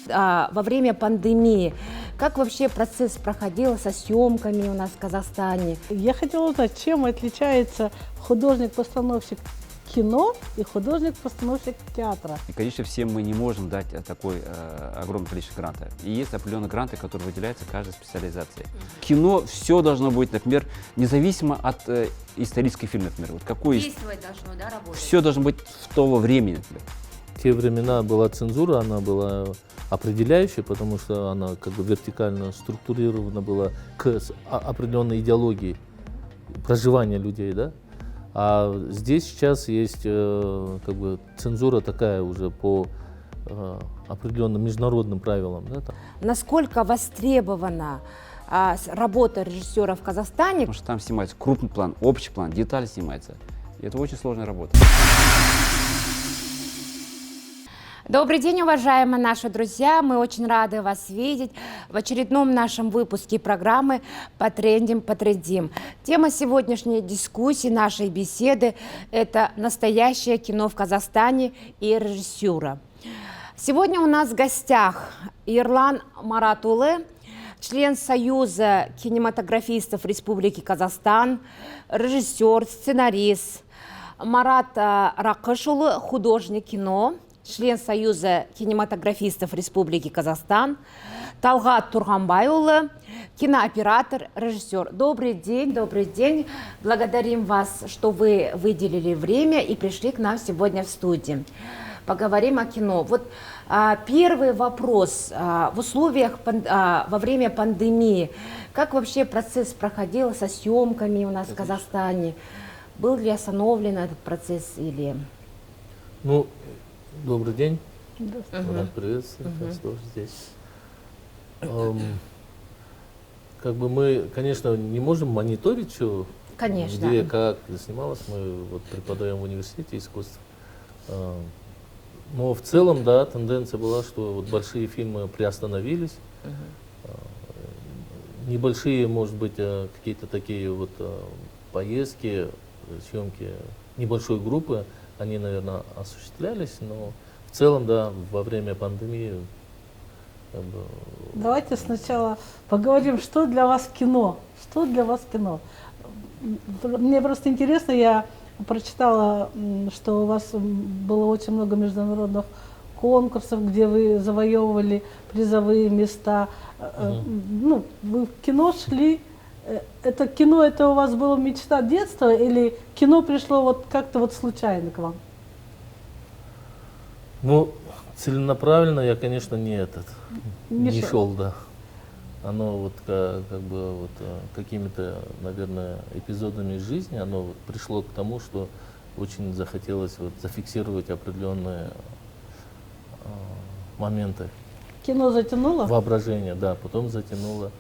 Во время пандемии, как вообще процесс проходил со съемками у нас в Казахстане? Я хотела узнать, чем отличается художник-постановщик кино и художник-постановщик театра. И, конечно, всем мы не можем дать такое огромное количество грантов. И есть определенные гранты, которые выделяются каждой специализации. Кино все должно быть, например, независимо от исторических фильмов, например. Вот какой Действовать должно, да, работать? все должно быть в того времени, например. В те времена была цензура, она была определяющей, потому что она как бы вертикально структурирована была к определенной идеологии проживания людей, да? А здесь сейчас есть как бы цензура такая уже по определенным международным правилам. Да, там. Насколько востребована работа режиссера в Казахстане? Потому что там снимается крупный план, общий план, детали снимаются. И это очень сложная работа. Добрый день, уважаемые наши друзья! Мы очень рады вас видеть в очередном нашем выпуске программы «Потрендим, потрендим». Тема сегодняшней дискуссии, нашей беседы – это настоящее кино в Казахстане и режиссура. Сегодня у нас в гостях Ерлан Маратулы, член Союза кинематографистов Республики Казахстан, режиссер, сценарист, Марат Ракышулы, художник кино, член Союза кинематографистов Республики Казахстан, Талгат Турганбайулы, кинооператор, режиссер. Добрый день, добрый день. Благодарим вас, что вы выделили время и пришли к нам сегодня в студию. Поговорим о кино. Вот первый вопрос. В условиях, во время пандемии, как вообще процесс проходил со съемками у нас в Казахстане? Был ли остановлен этот процесс или... Ну, добрый день. Рад приветствовать вас тоже здесь. Как бы мы, конечно, не можем мониторить все, Конечно. где, как снималось. Мы вот преподаем в университете искусств. Но в целом, да, тенденция была, что вот большие фильмы приостановились. Небольшие, может быть, какие-то такие вот поездки, съемки небольшой группы, они, наверное, осуществлялись, но в целом, да, во время пандемии. Как бы... Давайте сначала поговорим, что для вас кино. Что для вас кино? Мне просто интересно, я прочитала, что у вас было очень много международных конкурсов, где вы завоевывали призовые места. Ну, вы в кино шли. Это кино, это у вас была мечта детства или кино пришло вот как-то вот случайно к вам? Ну, целенаправленно я, конечно, не шел. шел, да. Оно вот как бы вот какими-то, наверное, эпизодами из жизни, оно вот пришло к тому, что очень захотелось вот зафиксировать определенные моменты. Кино затянуло? Воображение, да, потом затянуло.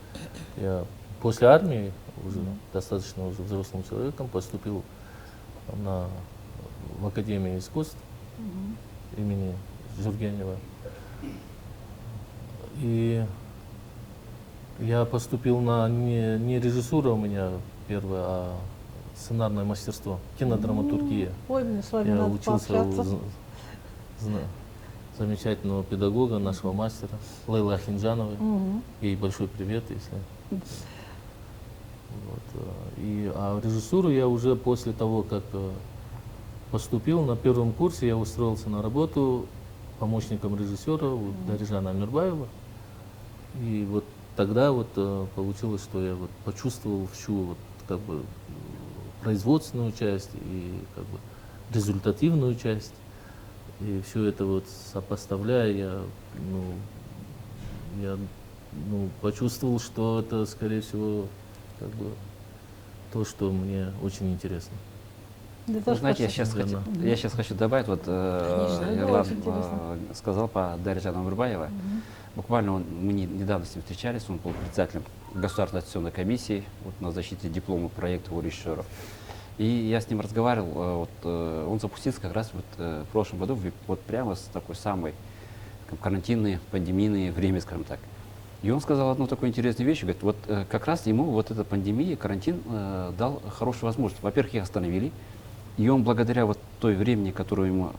Я после армии, уже достаточно уже взрослым человеком, поступил в Академию искусств имени Жургенева. И я поступил на не режиссура у меня первое, а сценарное мастерство, кинодраматургия. Ой, мне с вами Я надо учился пообщаться. замечательного педагога, нашего мастера, Лейлы Ахинджановой. Ей большой привет, если... Вот. А режиссуру я уже после того, как поступил на первом курсе, я устроился на работу помощником режиссера у Дарижана Амирбаева. И вот тогда вот получилось, что я вот почувствовал всю вот как бы производственную часть и как бы результативную часть. И все это вот сопоставляя, я почувствовал, что это, скорее всего, как бы то, что мне очень интересно. Вы знаете, я сейчас хочу добавить, вот Ерлан сказал по Дарижану Амирбаеву. Буквально мы недавно с ним встречались, он был председателем Государственной аттестационной комиссии вот, на защите диплома проекта у режиссеров. И я с ним разговаривал, он запустился как раз вот, в прошлом году, вот прямо с такой самой карантинной, пандемийной время, скажем так. И он сказал одну такую интересную вещь, говорит, вот как раз ему вот эта пандемия, карантин дал хорошую возможность. Во-первых, их остановили, и он благодаря вот той времени, которую ему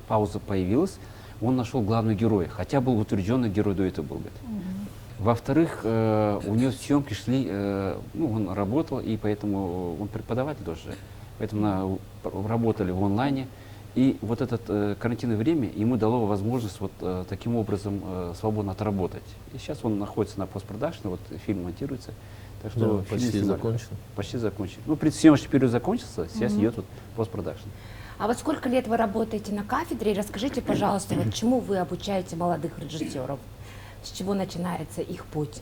пауза появилась, он нашел главного героя, хотя был утвержденный герой до этого был. Говорит. Во-вторых, у него съемки шли, ну, он работал, и поэтому он преподаватель тоже, поэтому работали в онлайне. И вот это карантинное время ему дало возможность вот таким образом свободно отработать. И сейчас он находится на постпродакшне, вот фильм монтируется. Так что Да, почти закончен. Почти закончен. Ну, предсъемочный период закончился, сейчас идет вот постпродакшн. А вот сколько лет вы работаете на кафедре? И расскажите, пожалуйста, вот чему вы обучаете молодых режиссеров? С чего начинается их путь?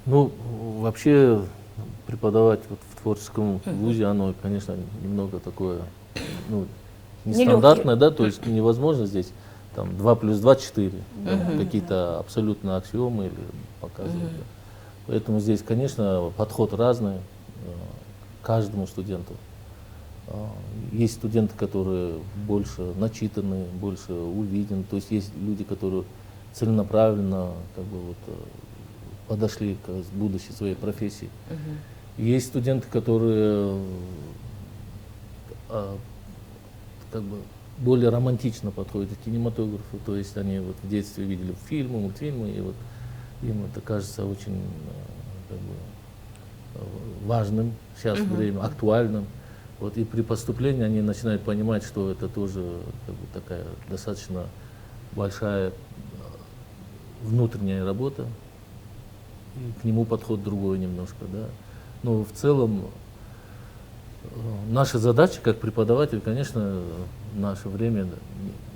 Ну, вообще преподавать вот в творческом вузе, оно, конечно, немного такое, ну, нестандартное, да, то есть невозможно здесь там 2 плюс 2 4, какие-то абсолютно аксиомы или показывать. Поэтому здесь, конечно, подход разный каждому студенту. Есть студенты, которые больше начитаны, больше увидены, то есть есть люди, которые целенаправленно как бы вот подошли к будущей своей профессии. Есть студенты, которые как бы более романтично подходят к кинематографу, то есть они вот в детстве видели фильмы, мультфильмы, и вот им это кажется очень как бы важным сейчас время, актуальным. Вот, и при поступлении они начинают понимать, что это тоже как бы такая достаточно большая внутренняя работа, и к нему подход другой немножко, да. Но в целом наша задача как преподаватель, конечно, в наше время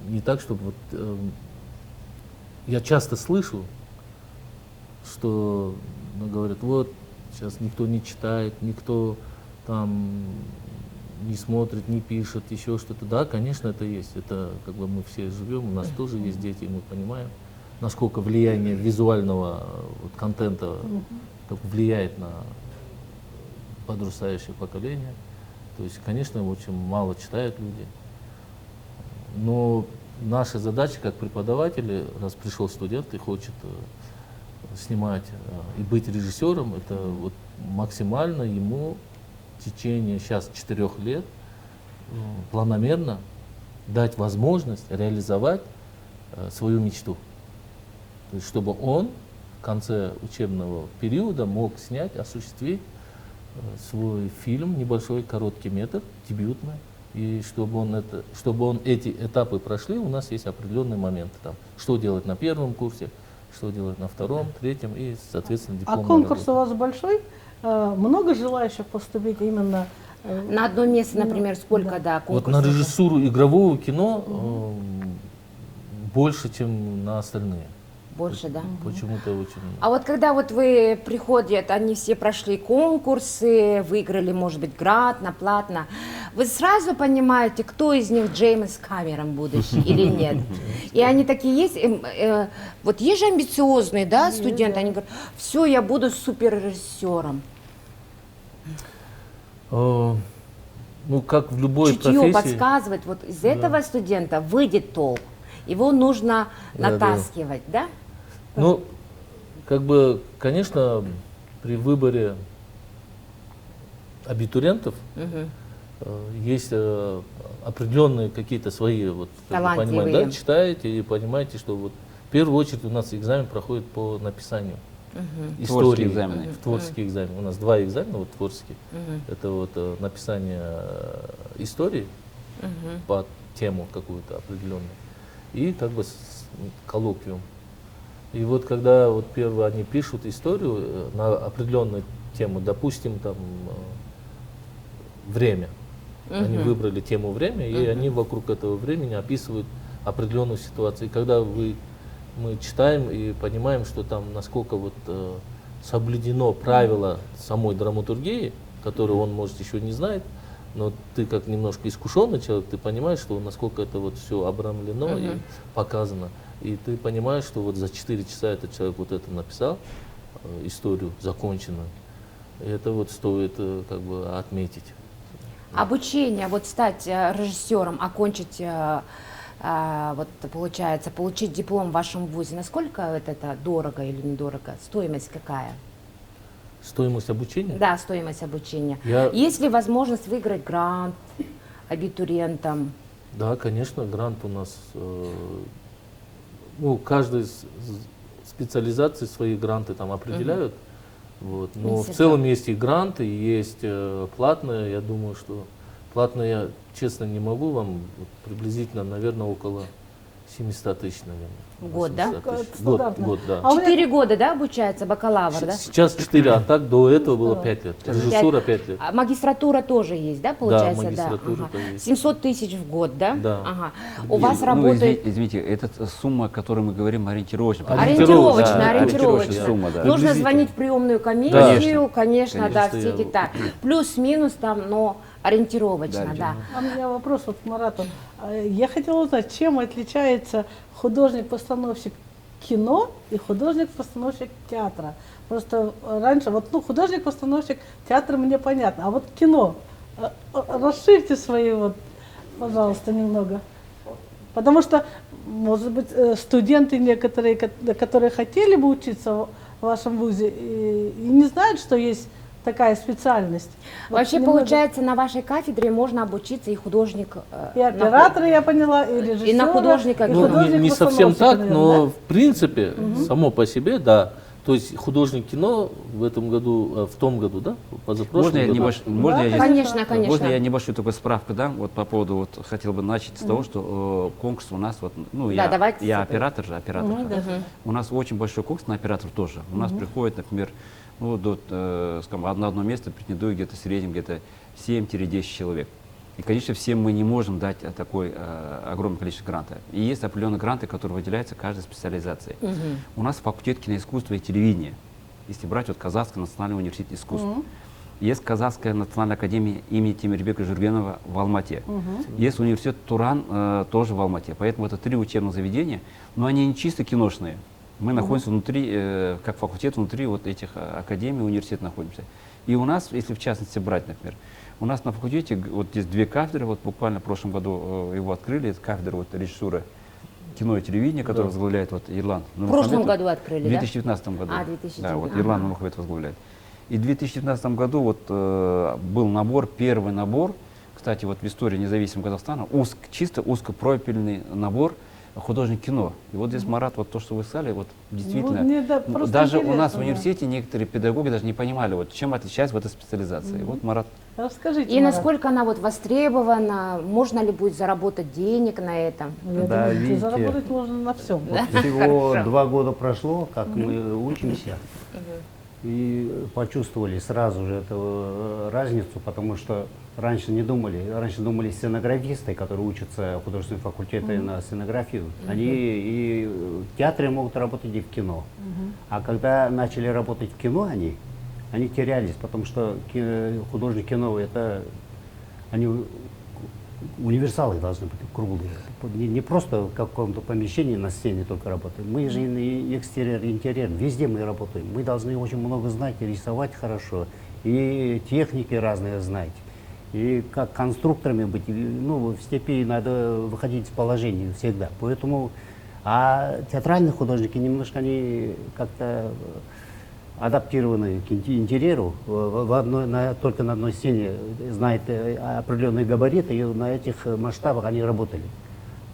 не так, чтобы вот, я часто слышу, что говорят, вот сейчас никто не читает, никто там не смотрит, не пишет, еще что-то. Да, конечно, это есть. Это как бы мы все живем, у нас тоже есть дети, и мы понимаем, насколько влияние визуального вот, контента как влияет на подрастающее поколение. То есть, конечно, очень мало читают люди. Но наша задача как преподаватели, раз пришел студент и хочет снимать и быть режиссером, это вот максимально ему в течение сейчас 4 лет планомерно дать возможность реализовать свою мечту. То есть, чтобы он в конце учебного периода мог снять, осуществить свой фильм, небольшой короткий метр, дебютный. И чтобы он эти этапы прошли, у нас есть определенные моменты. Там, что делать на первом курсе, что делать на втором, третьем и, соответственно, дипломная А конкурс работа. у вас большой? Много желающих поступить именно? На одно место, например, сколько, да, Вот конкурсов? на режиссуру игрового кино больше, чем на остальные. Больше, да. Почему-то очень. А вот когда вот вы приходят, они все прошли конкурсы, выиграли, может быть, грант, на платно, вы сразу понимаете, кто из них Джеймс Камерон будущий или нет? И они такие есть, вот есть же амбициозные, да, студенты, они говорят, все, я буду суперрежиссером. Ну, как в любой Чутье профессии. подсказывает, вот из этого студента выйдет толк, его нужно Да, натаскивать, да? Ну, как бы, конечно, при выборе абитуриентов есть определенные какие-то свои, вот, как вы понимаете, Талантливые. да, читаете и понимаете, что вот в первую очередь у нас экзамен проходит по написанию истории, экзамены. творческие экзамены. У нас 2 экзамена, вот творческие. Это вот написание истории по тему какую-то определенную и как бы коллоквиум. И вот когда вот первые они пишут историю на определенную тему, допустим, там время. Они выбрали тему время, и они вокруг этого времени описывают определенную ситуацию. И когда мы читаем и понимаем, что там насколько вот соблюдено правило самой драматургии, которую он, может, еще не знает, но ты как немножко искушенный человек, ты понимаешь, что насколько это вот все обрамлено и показано. И ты понимаешь, что вот за 4 часа этот человек вот это написал, историю законченную. И это вот стоит как бы отметить. Обучение, вот стать режиссером, окончить, вот получается, получить диплом в вашем вузе, насколько это дорого или недорого? Стоимость какая? Стоимость обучения? Да, стоимость обучения. Я- Есть ли возможность выиграть грант абитуриентам? Да, конечно, грант у нас, ну, каждая специализации свои гранты там определяют. Вот. Но в Министерство. целом есть и гранты, есть платные. Я думаю, что платные я, честно, не могу вам, вот, приблизительно, наверное, около 700 тысяч, наверное. В год, да? 800 тысяч. Стандартно. Год, да. А у меня- 4 года, да, обучается бакалавр, да? Сейчас 4, а так до этого было 5 лет. Режиссура 5 лет. А магистратура тоже есть, да, получается? магистратура Ага. тоже есть. 700 тысяч в год, да? Да. Ага. У вас Ну, работает... извините, это сумма, о которой мы говорим, ориентировочная. Ориентировочно, Да, ориентировочно. сумма, да. Нужно Приблизительно. звонить в приемную комиссию, Конечно. конечно, да, Конечно, все я- эти так. Плюс-минус там, но ориентировочно, да. А у меня вопрос вот к Марату. Я хотела узнать, чем отличается художник-постановщик кино и художник-постановщик театра. Просто раньше, вот, ну, художник-постановщик театра мне понятно, а вот кино, расширьте свои вот, пожалуйста, немного. Потому что, может быть, студенты некоторые, которые хотели бы учиться в вашем вузе, и не знают, что есть такая специальность. Вот Вообще, немного. получается, на вашей кафедре можно обучиться и художник... И оператора, я поняла, и режиссера, И на художника, и ну, художник-постановщика, не совсем так, наверное, но да? в принципе, само по себе, да. То есть художник кино в этом году, в том году, да, позапрошлом Можно я году. Конечно, конечно. Можно я небольшую такую справку дам? Вот по поводу, вот хотел бы начать с того, что конкурс у нас, вот, ну, Да, я давайте я с этого. оператор же, У нас очень большой конкурс на операторов тоже. У нас приходит, например, ну, скажем, на одно место претендует где-то в среднем где-то 7-10 человек. И, конечно, всем мы не можем дать такое огромное количество грантов. И есть определенные гранты, которые выделяются каждой специализацией. У нас факультет киноискусства и телевидения. Если брать вот Казахский национальный университет искусств. Есть Казахская национальная академия имени Темирбека Жургенова в Алмате. Есть университет Туран тоже в Алмате. Поэтому это 3 учебных заведения, но они не чисто киношные. Мы находимся внутри, как факультет, внутри вот этих академий, университетов находимся. И у нас, если в частности брать, например, у нас на факультете вот здесь 2 кафедры, вот буквально в прошлом году его открыли, это кафедра вот режиссуры кино и телевидения, которую возглавляет вот Ирлан. В прошлом году открыли, В 2019 году. А, 2019. Да, вот Ирлан Нурмухамедов возглавляет. И в 2019 году вот был набор, первый набор, кстати, вот в истории независимого Казахстана, чисто узкопрофильный набор художник кино. И вот здесь, Марат, вот то, что вы сказали, вот действительно, мне, да, просто даже у нас интересно, в да. университете некоторые педагоги даже не понимали, вот чем отличается вот эта специализация. И вот, Марат, Расскажите, И Марат. насколько она вот востребована, можно ли будет заработать денег на этом? Я Да, думаю, видите. заработать можно на всем. Вот всего 2 года прошло, как мы учимся, и почувствовали сразу же эту разницу, потому что раньше не думали. Раньше думали сценографисты, которые учатся в художественном факультете на сценографию. Они и в театре могут работать, и в кино. А когда начали работать в кино, они терялись, потому что художник кино это они универсалы должны быть круглые. Не просто в каком-то помещении на сцене только работаем. Мы же и экстерьер, и интерьер, везде мы работаем. Мы должны очень много знать, и рисовать хорошо, и техники разные знать. И как конструкторами быть, ну, в степи надо выходить из положения всегда. Поэтому, а театральные художники немножко они как-то адаптированы к интерьеру, только на одной сцене знают определенные габариты, и на этих масштабах они работали.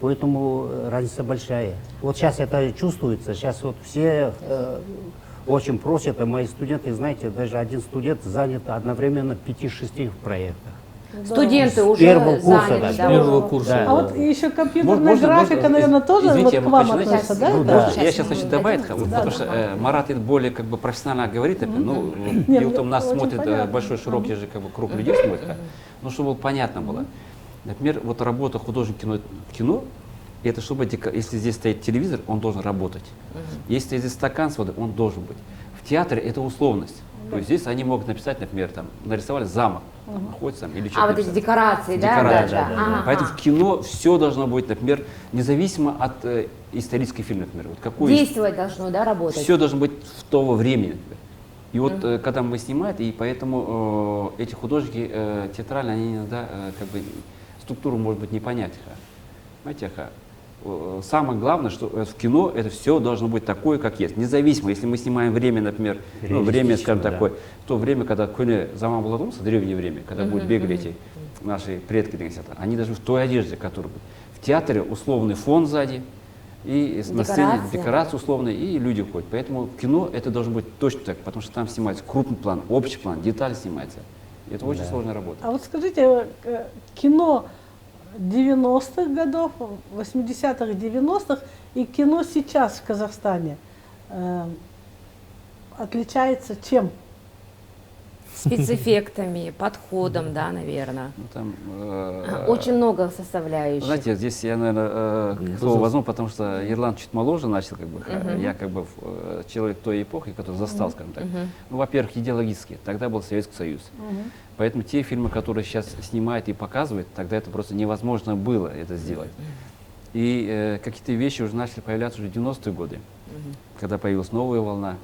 Поэтому разница большая. Вот сейчас это чувствуется, сейчас вот все очень просят, а мои студенты, знаете, даже один студент занят одновременно в 5-6 проектах. Студенты С уже первого курса, заняты, да, да. с Первого курса. Да. А вот еще компьютерная Можно- графика, можно- наверное, тоже извините, вот я к могу вам начать? относится, да? Ну, это? да. Я Сейчас сейчас мы хочу дадим добавить, слово. потому что Марат это более как бы профессионально говорит, ну, Нет, и вот у нас очень смотрит понятно. большой широкий же как бы круг людей смотрит, ну чтобы понятно было. Например, вот работа художника в кино, это чтобы, если здесь стоит телевизор, он должен работать. Если здесь стакан с водой, он должен быть. В театре это условность. То есть здесь они могут написать, например, там, нарисовали замок, находится там, или что-то. А вот эти декорации, да? Декорации, да. Ага. Поэтому в кино все должно быть, например, независимо от исторических фильмов, например. Вот какой Действовать должно, да, работать? все должно быть в того времени, например. И вот когда мы снимаем, и поэтому эти художники театральные, они иногда как бы структуру, может быть, не понять. Понимаете, самое главное, что в кино это все должно быть такое, как есть. Независимо, если мы снимаем время, например, ну, время, скажем, Реалистично, да. такое, в то время, когда көне заман болатын болса, древнее время, когда будут бегать эти наши предки, они даже в той одежде, которая в театре условный фон сзади, и на сцене декорации условные, и люди ходят. Поэтому в кино это должно быть точно так, потому что там снимается крупный план, общий план, деталь снимается. И это очень сложная работа. А вот скажите, кино 90-х годов, 80-х, 90-х и кино сейчас в Казахстане отличается чем? Спецэффектами, подходом, да, наверное. Ну, там, Очень много составляющих. знаете, здесь я, наверное, слово возьму, потому что Ерлан чуть моложе начал, как бы, я как бы человек той эпохи, который застал, скажем так. Ну, во-первых, идеологически, тогда был Советский Союз. Поэтому те фильмы, которые сейчас снимают и показывают, тогда это просто невозможно было это сделать. И какие-то вещи уже начали появляться уже в 90-е годы, когда появилась новая волна.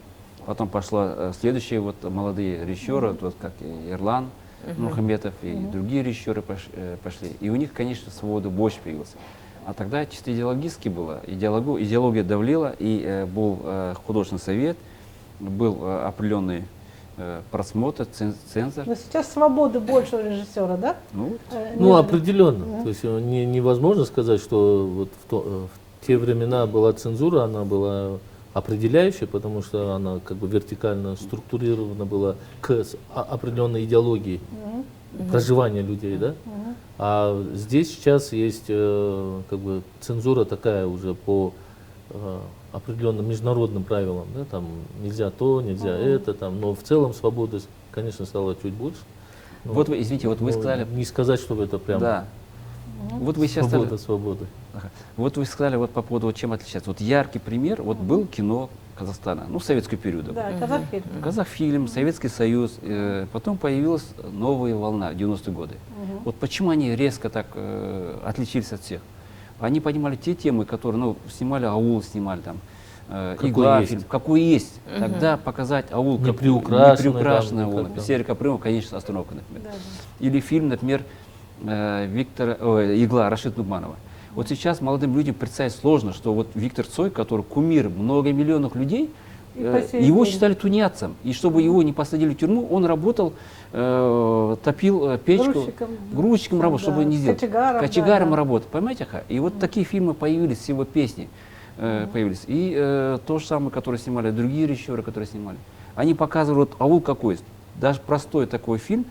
Потом пошла следующие вот молодые режиссеры, вот как Ерлан Мухаметов и другие режиссеры пошли. И у них, конечно, свобода больше появилась. А тогда чисто идеологически было. Идеология давлела, и был художественный совет, был определенный просмотр, цензор. Но сейчас свободы больше у режиссера, да? Ну, определенно. То есть невозможно сказать, что вот в те времена была цензура, она была определяющая, потому что она как бы вертикально структурирована была к определенной идеологии проживания людей, да? А здесь сейчас есть как бы цензура такая уже по определенным международным правилам, да? Там нельзя то, нельзя это, там, но в целом свободы, конечно, стало чуть больше. Но, вот вы, извините, вот вы сказали... Не сказать, чтобы это прям да. Вот вы сейчас свобода. Вот вы сказали вот по поводу, вот чем отличается. Вот яркий пример, вот был кино Казахстана, ну, советского периода. Да, Казахфильм. Казахфильм, Советский Союз, потом появилась новая волна в 90-е годы. Вот почему они резко так отличились от всех? Они понимали те темы, которые, ну, снимали аул, снимали там, игла, фильм, какой есть. Тогда показать аул, неприукрашенный аул. Серия Капрымов, конечно, остановка, например. Или фильм, например, «Игла» Рашид Нугманова. Вот сейчас молодым людям представить сложно, что вот Виктор Цой, который кумир многомиллионных людей, его считали тунеядцем. И чтобы его не посадили в тюрьму, он работал, топил печку, грузчиком работал, чтобы не сделать. Кочегаром работал. Понимаете? И вот такие фильмы появились, все его песни появились. И то же самое, которое снимали другие режиссеры, которые снимали. Они показывали вот аул какой. Даже простой такой фильм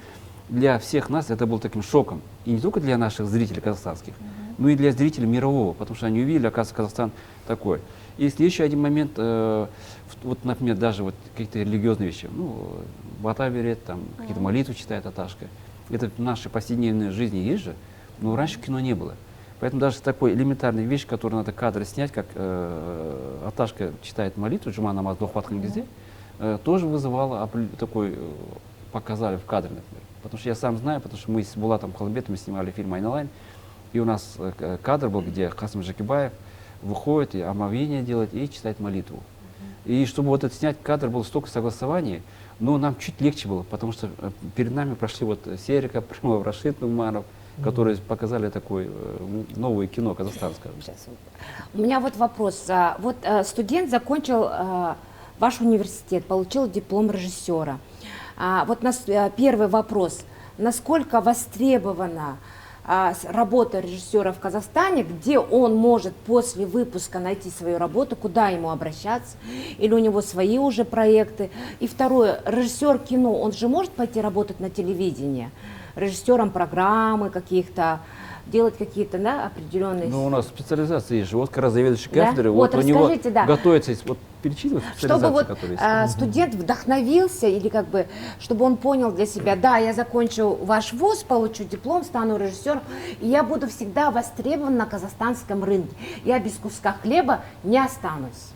для всех нас это был таким шоком. И не только для наших зрителей казахстанских, но и для зрителей мирового, потому что они увидели, оказывается, Казахстан такой. И есть еще один момент, вот, например, даже вот какие-то религиозные вещи. Ну, бата берет, там, какие-то молитвы читает Аташка. Это в нашей повседневной жизни есть же, но раньше кино не было. Поэтому даже такой элементарная вещь, которую надо кадры снять, как Аташка читает молитву, Джума намаз дохватхан гизе, тоже вызывало такой, показали в кадре, например. Потому что я сам знаю, потому что мы с Булатом Халымбетовым снимали фильм «Айналайн», и у нас кадр был, где Касым Жакибаев выходит и омовение делает и читает молитву. И чтобы вот это снять кадр, было столько согласований, но нам чуть легче было, потому что перед нами прошли вот Серия Капрымов, Рашид Нугманов, которые показали такое новое кино казахстанское. У меня вот вопрос. Вот студент закончил ваш университет, получил диплом режиссера. Вот первый вопрос. Насколько востребована работа режиссера в Казахстане, где он может после выпуска найти свою работу, куда ему обращаться, или у него свои уже проекты? И второе, режиссер кино, он же может пойти работать на телевидении, режиссером программы каких-то, делать какие-то, да, определенные... Ну, у нас специализация есть же. Вот как раз заведующий кафедры, да? вот у него да. готовится, вот перечитывать специализацию, чтобы вот которая есть. Студент вдохновился, или как бы, чтобы он понял для себя, да, я закончу ваш вуз, получу диплом, стану режиссером, и я буду всегда востребован на казахстанском рынке. Я без куска хлеба не останусь.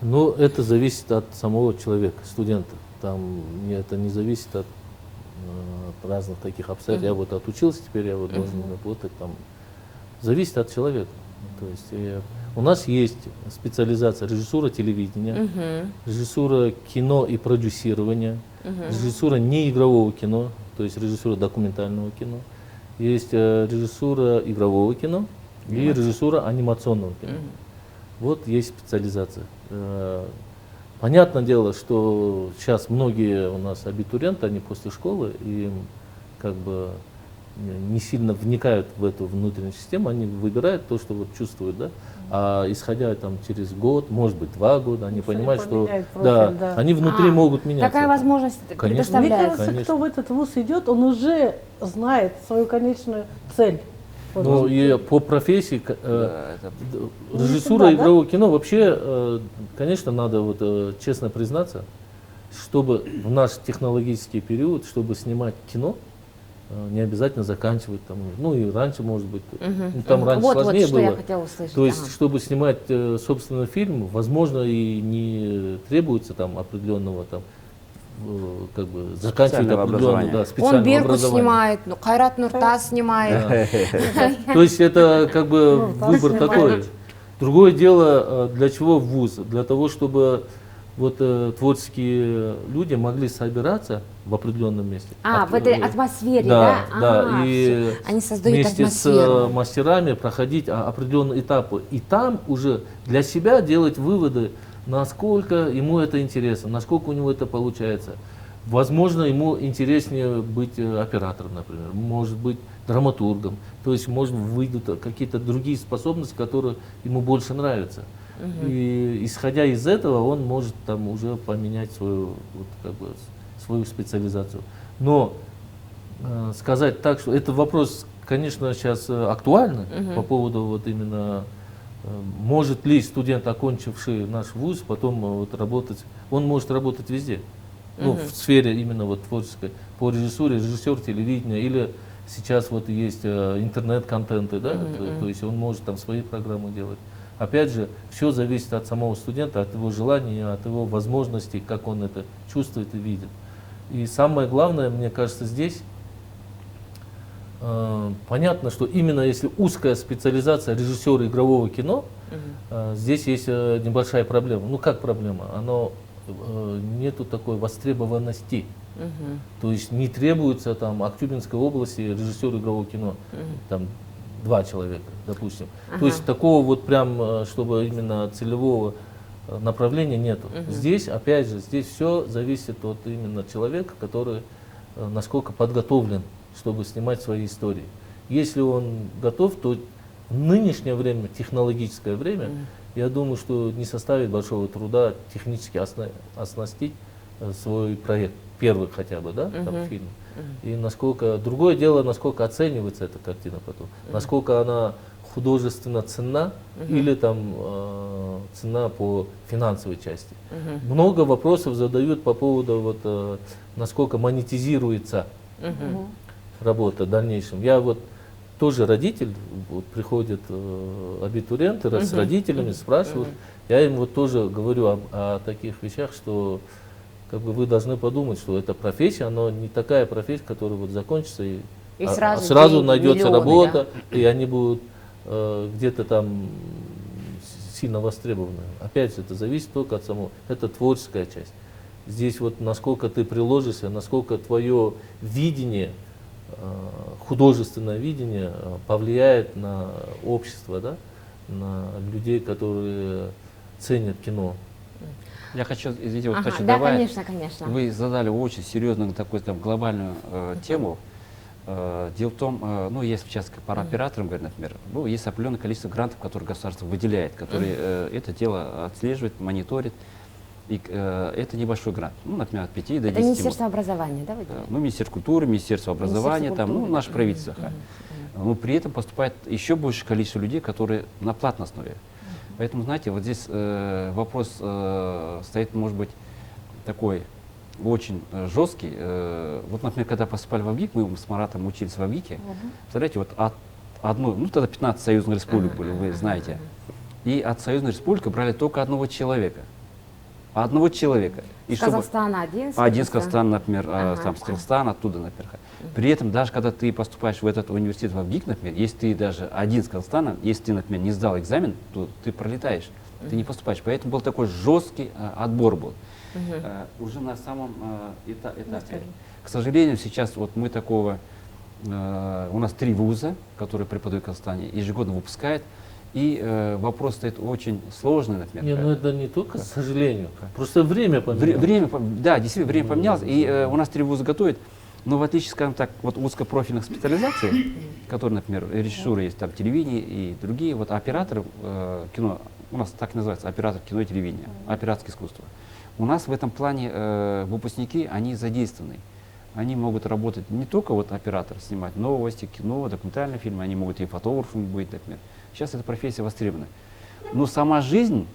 Ну, это зависит от самого человека, студента. Там это не зависит от разных таких обстоятельств. Я вот отучился, теперь я вот должен работать там. Зависит от человека. То есть у нас есть специализация режиссура телевидения, режиссура кино и продюсирования, режиссура неигрового кино, то есть режиссура документального кино, есть режиссура игрового кино и режиссура анимационного кино. Вот есть специализация. Понятное дело, что сейчас многие у нас абитуриенты, они после школы, и как бы не сильно вникают в эту внутреннюю систему, они выбирают то, что вот чувствуют, да. А исходя там через год, может быть 2 года, они понимают, что поменяет профиль, да, да. они внутри могут меняться. Такая возможность Конечно. Мне предоставляется. кажется, кто в этот вуз идет, он уже знает свою конечную цель. Вот. Ну и по профессии Да, это режиссура всегда, да? игрового кино вообще, конечно, надо вот честно признаться, чтобы в наш технологический период, чтобы снимать кино, не обязательно заканчивать там, ну и раньше, может быть, ну, там раньше Вот сложнее что было. я хотела услышать. То есть, Ага. чтобы снимать собственный фильм, возможно, и не требуется там определенного там, как бы заканчивать Специального определенного образования. Он Беркут образования. снимает, ну, Хайрат Нуртас снимает. То есть это как бы Ну, выбор так такой. снимают. Другое дело, для чего вуз? Для того, чтобы вот творческие люди могли собираться в определенном месте. В этой атмосфере, Да, да? да. А, И всё. Они создают вместе с атмосферу. мастерами проходить определенные этапы. И там уже для себя делать выводы, насколько ему это интересно, насколько у него это получается. Возможно, ему интереснее быть оператором, например, может быть драматургом. То есть, может, выйдут какие-то другие способности, которые ему больше нравятся. И исходя из этого, он может там уже поменять свою, вот, как бы, свою специализацию. Но сказать так, что это вопрос, конечно, сейчас актуальный по поводу вот именно может ли студент, окончивший наш вуз, потом вот работать, он может работать везде. Ну, в сфере именно вот творческой, по режиссуре, режиссер телевидения, или сейчас вот есть интернет-контенты, да, то есть он может там свои программы делать. Опять же, все зависит от самого студента, от его желания, от его возможностей, как он это чувствует и видит. И самое главное, мне кажется, здесь понятно, что именно если узкая специализация режиссера игрового кино, здесь есть небольшая проблема. Ну как проблема? Оно нету такой востребованности. То есть не требуется там Актюбинской области режиссер игрового кино, там 2 человека, допустим. То есть такого вот прям, чтобы именно целевого направления нету. Здесь, опять же, здесь все зависит от именно человека, который насколько подготовлен, чтобы снимать свои истории. Если он готов, то в нынешнее время, технологическое время, я думаю, что не составит большого труда технически оснастить свой проект, первый хотя бы, да, там, фильм. И насколько, другое дело, насколько оценивается эта картина потом, насколько она художественно ценна или там ценна по финансовой части. Много вопросов задают по поводу вот, насколько монетизируется работа в дальнейшем. Я вот тоже родитель, вот, приходят абитуриенты с родителями, спрашивают. Я им вот тоже говорю о таких вещах, что как бы вы должны подумать, что эта профессия, она не такая профессия, которая вот закончится и сразу деньги, найдется миллионы, работа, и они будут где-то там сильно востребованы. Опять же, это зависит только от самого. Это творческая часть. Здесь вот насколько ты приложишься, насколько твое видение, художественное видение повлияет на общество, да? На людей, которые ценят кино. Я хочу, извините, вот хочу да, добавить. конечно, конечно. Вы задали очень серьезную такую там, глобальную тему. Дело в том, ну, если сейчас по операторам говорить, например, ну, есть определенное количество грантов, которые государство выделяет, которые это дело отслеживает, мониторит. И это небольшой грант, ну, например, от 5 до 10. Это Министерство образования, да, выделяет? Ну, Министерство культуры, Министерство образования, Министерство там, ну, культуры. наше правительство. Но при этом поступает еще большее количество людей, которые на платной основе. Поэтому, знаете, вот здесь вопрос стоит, может быть, такой очень жесткий. Вот, например, когда поступали в АВГИК, мы с Маратом учились в АВГИКе, представляете, вот от одной, ну, тогда 15 союзных республик были, вы знаете, и от союзной республики брали только одного человека. Одного человека. И С Казахстана один? один с Казахстана, например, там, с Кыргызстана, оттуда, например. При этом, даже когда ты поступаешь в этот университет в АВГИК, например, если ты даже один с Казахстана, если ты, например, не сдал экзамен, то ты пролетаешь, ты не поступаешь. Поэтому был такой жесткий отбор был. Уже на самом этапе. К сожалению, сейчас вот мы такого, у нас 3 вуза, которые преподают в Казахстане, ежегодно выпускают. И вопрос стоит очень сложный, например. Не, ну это не только, к сожалению, просто время поменялось. Да, действительно, время поменялось. И у нас 3 вуза готовят. Но в отличие, скажем так, вот узкопрофильных специализаций, которые, например, режиссура есть, там телевидение и другие, вот операторы кино, у нас так и называется, оператор кино и телевидения, операторское искусство. У нас в этом плане выпускники, они задействованы. Они могут работать не только вот оператор, снимать новости, кино, документальные фильмы, они могут и фотографом быть, например. Сейчас эта профессия востребована. Но сама жизнь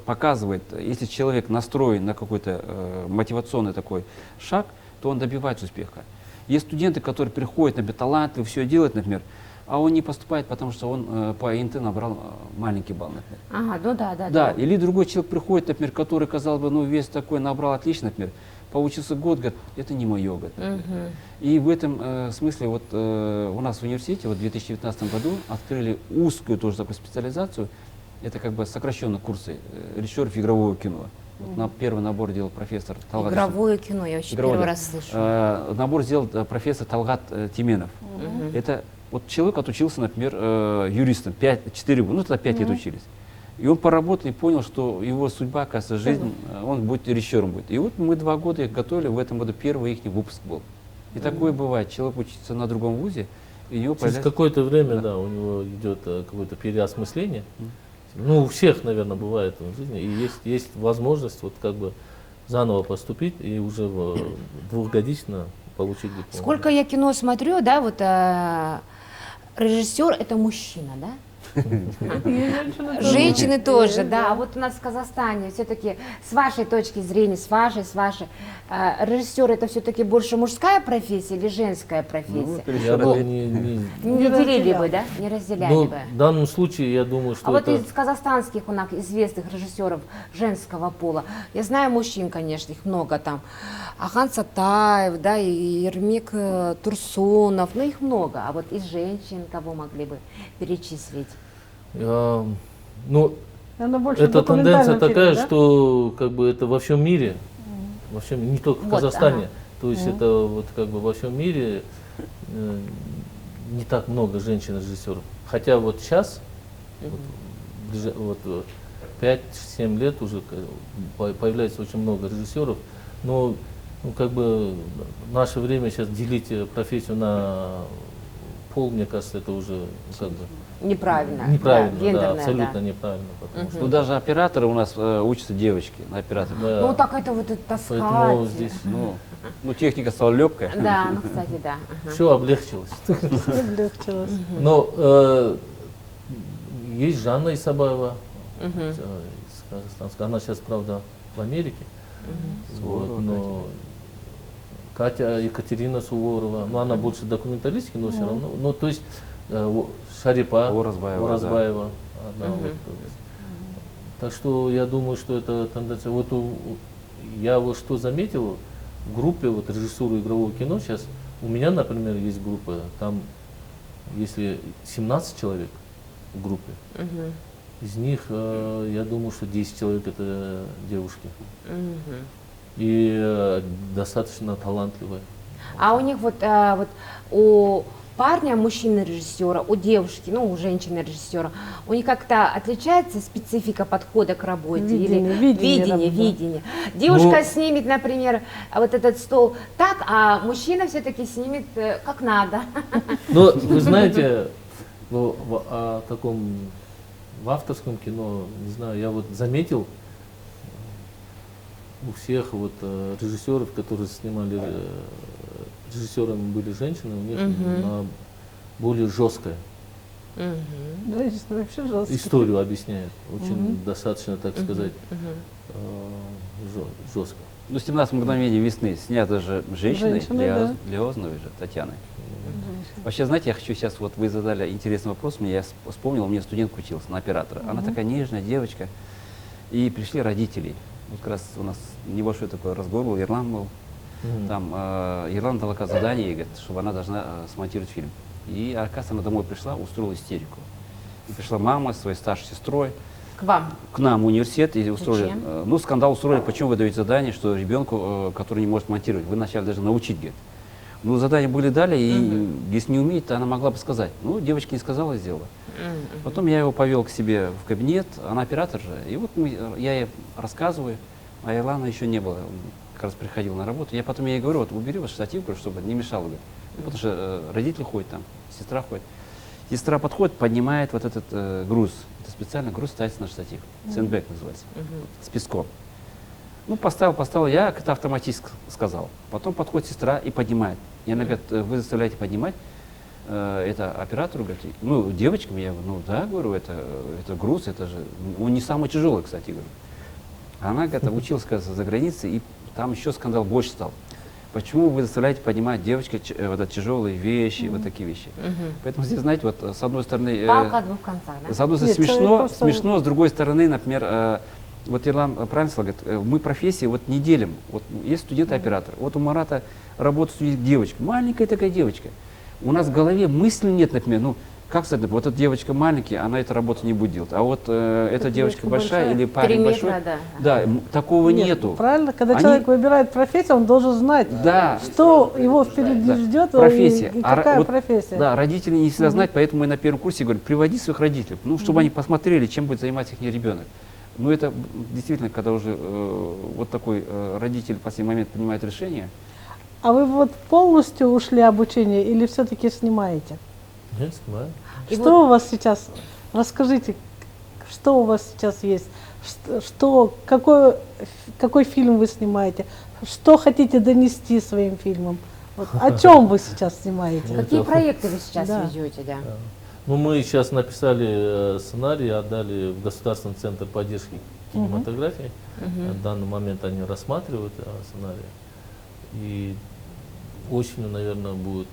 показывает, если человек настроен на какой-то мотивационный такой шаг, то он добивается успеха. Есть студенты, которые приходят, например, талантливые, все делают, например, а он не поступает, потому что он по ИНТ набрал маленький балл, например. Ага, ну да, да. Да, или другой человек приходит, например, который, казалось бы, ну, вес такой набрал отлично, например, поучился год, говорит, это не мое, говорит, например. И в этом смысле вот у нас в университете вот в 2019 году открыли узкую тоже такую специализацию, это как бы сокращенные курсы режиссеров игрового кино. Вот на первый набор делал профессор Талгат. Игровое кино, я вообще первый раз слышу. Набор сделал профессор Талгат Тименов. Это вот человек отучился, например, юристом 4 года, ну тогда 5 лет учились. И он поработал и понял, что его судьба, оказывается, жизнь, он будет режиссером будет. И вот мы 2 года их готовили, в этом году первый их выпуск был. И такое бывает, человек учится на другом вузе, и у него Через появляется... какое-то время, да, у него идет какое-то переосмысление. Ну, у всех, наверное, бывает в жизни. И есть возможность вот как бы заново поступить и уже двухгодично получить диплом. Сколько я кино смотрю, да, вот режиссер это мужчина, да? Женщины тоже, да. А вот у нас в Казахстане все-таки с вашей точки зрения, с вашей, режиссер это все-таки больше мужская профессия или женская профессия? Я бы Не делили бы, да? Не разделяли ну, бы. в данном случае, я думаю, что А вот это... из казахстанских у нас известных режиссеров женского пола, я знаю мужчин, конечно, их много там, Ахан Сатаев, да, и Ермек Турсунов, ну их много. А вот из женщин кого могли бы перечислить? Ну, Она больше эта тенденция документальном такая, фильме, да? что как бы это во всем мире, во всем, не только в Вот, Казахстане, ага. то есть это вот как бы во всем мире не так много женщин-режиссеров. Хотя вот сейчас, вот 5-7 лет уже появляется очень много режиссеров, но ну, как бы в наше время сейчас делить профессию на пол, мне кажется, это уже как бы Неправильно. неправильно, да, гендерное, абсолютно да. неправильно. Потому что, Ну даже операторы у нас учатся девочки на операторах. да, Ну так это вот таскать. поэтому здесь Ну техника стала легкая. Да, ну кстати, да. ага. все облегчилось. Облегчилось. Но есть Жанна Исабаева, из Казахстанска. Она сейчас, правда, в Америке. Вот, но Катя Екатерина Суворова, ну она больше документалистики, но все равно. Ну то есть Шарипа Оразбаева, одна вот. Так что я думаю, что это тенденция. Вот я вот что заметил в группе вот режиссуры игрового кино сейчас. У меня, например, есть группа, там если 17 человек в группе, из них, я думаю, что 10 человек это девушки. И достаточно талантливые. А у них вот у парня, мужчины-режиссера, у девушки, ну, у женщины-режиссера, у них как-то отличается специфика подхода к работе? Видение. Девушка снимет, например, вот этот стол так, а мужчина все-таки снимет как надо. Но вы знаете, о таком в авторском кино, не знаю, я вот заметил у всех вот режиссеров, которые снимали, режиссерами были женщины, у них она более жесткая. Женщина вообще жесткая. Историю объясняет, очень достаточно, так сказать, жестко. Ну, 17 мгновений весны снято же женщиной, да. Леозновой же, Татьяной. Вообще, знаете, я хочу сейчас, вот вы задали интересный вопрос, я вспомнил, у меня студентка училась на оператора. Она такая нежная девочка, и пришли родители. Вот как раз у нас небольшой такой разговор был, Ерлан был. Там Ерлан дал задание, ей, говорит, чтобы она должна смонтировать фильм. И, оказывается, она домой пришла, устроила истерику. И пришла мама со своей старшей сестрой. К вам? К нам в университет и устроили, Зачем? ну, скандал устроили, почему вы даете задание, что ребенку, который не может монтировать, вы вначале даже научить, говорит. Ну, задания были дали, и если не умеет, то она могла бы сказать. Ну, девочка не сказала, сделала. Потом я его повел к себе в кабинет, она оператор же, и вот я ей рассказываю, а Ирлана еще не было. как раз приходил на работу. Я потом ей говорю, вот убери вот штатив, говорю, чтобы не мешало. Говорю. Ну, потому что родители ходят там, сестра ходит. Сестра подходит, поднимает вот этот груз. Это специально груз ставится на штатив. Сэндбэк называется. С песком. Ну, поставил, я это автоматически сказал. Потом подходит сестра и поднимает. И она говорит, вы заставляете поднимать? Это оператору, говорит, ну, девочкам, я говорю, ну да, говорю, это груз, это же, он не самый тяжелый, кстати, говорю. Она, говорит, училась, кажется, за границей, и там еще скандал больше стал. Почему вы заставляете поднимать девочка вот тяжелые вещи, вот такие вещи? Поэтому здесь, знаете, вот с одной стороны... Палка о двух концах, да? С одной стороны Нет, смешно, просто- смешно, с другой стороны, например, вот Ирлан правильно сказал, говорит, мы профессии вот не делим. Вот есть студент-оператор, вот у Марата работает студент девочка, маленькая такая девочка. У нас в голове мысли нет, например, ну, как сказать, вот эта девочка маленькая, она эту работу не будет делать, а вот эта девочка большая или парень 3 большой, метра, да. такого Нет, нету. Правильно, когда Они- человек выбирает профессию, он должен знать, Да. что его впереди Да. ждет Профессия. и А какая вот, профессия. Да, родители не всегда знают, поэтому мы на первом курсе говорим, приводи своих родителей, ну, чтобы они посмотрели, чем будет заниматься их ребенок. Ну, это действительно, когда уже вот такой родитель в последний момент принимает решение. А вы вот полностью ушли обучение или все-таки снимаете? Я снимаю. И Что вот- у вас сейчас? Расскажите, что у вас сейчас есть? Какой фильм вы снимаете? Что хотите донести своим фильмом? Вот, о чем вы сейчас снимаете? Какие Это- проекты вы сейчас Да. ведете, да? Ну, мы сейчас написали сценарий, отдали в Государственный центр поддержки кинематографии. В данный момент они рассматривают сценарий. И осенью, наверное, будут